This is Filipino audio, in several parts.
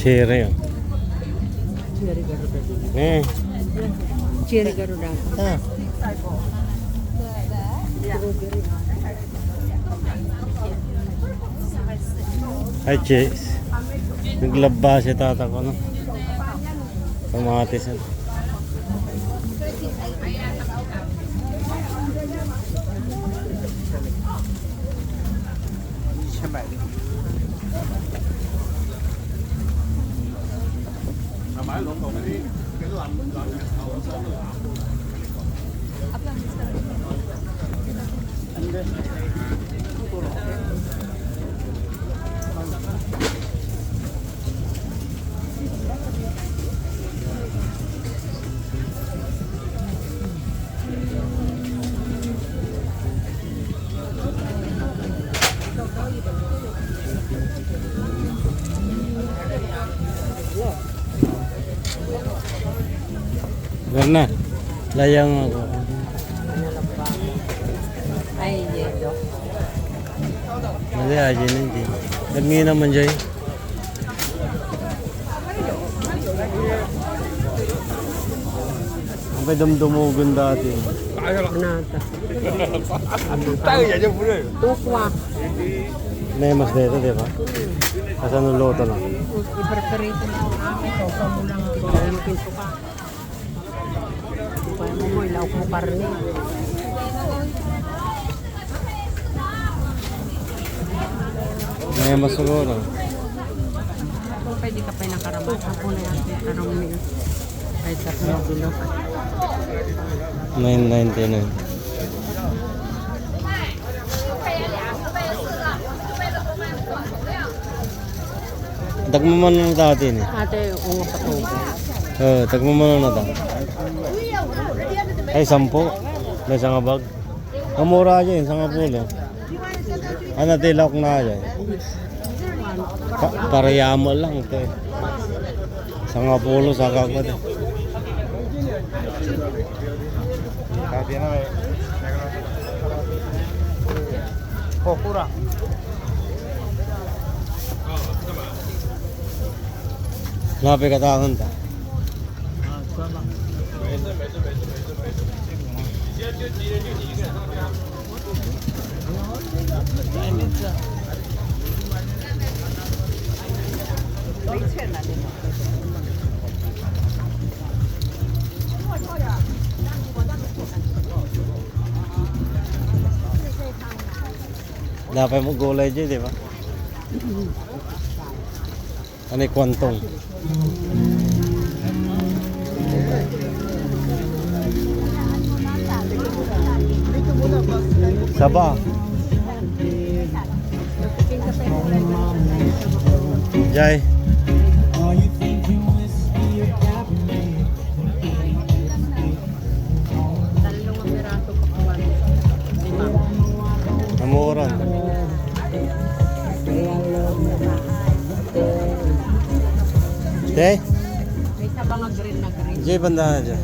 Cherry, oh. Cherry Garuda. Eh. Cherry Garuda. Ah. Ay, cheese. Naglaba si tata ko, no? Kamatis, ano? Karena layang ako. Ay, yelo. Mali aja nanti. Dami naman Joy. Sampai dum-dumugan dati. Anata. Tayo yan yung puno. Tukwa. May mas dito, di ba? Kasi nuluto lang. I-preparate na ako. Ito, pamulang yung pinto ka. Paano mo, ilaw ko karne. May mas siguro. Kung pwede ka pa yung nakaramas, ako na yan karong meal. Kahit sa pinagulo ka. 9.99. Tagmaman na dati ni. Ate, unga patubo. Tagmaman na dati. Ay, 10. May isang bag. Ang mura aja yun, 10. Ano tilak na aja. Parehamo lang ito eh. 10 sa kakot. Kaya na may. Kokura. Napi katahon ta. Dapat mo gulay dyan, di ba? Ano yung kwantong? Saba. Jai. Dalawang piraso pa kawan. 5. Namuran. Jai. May sabang na green na green. Jai banda aja.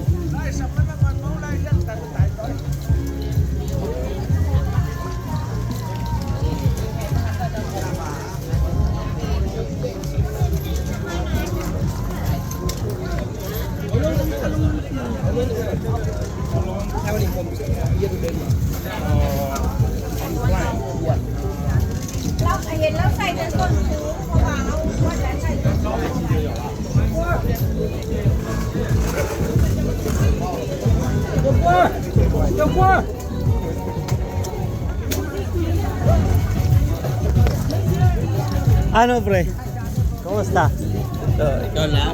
Ano pre? Kumusta? Ikaw lang.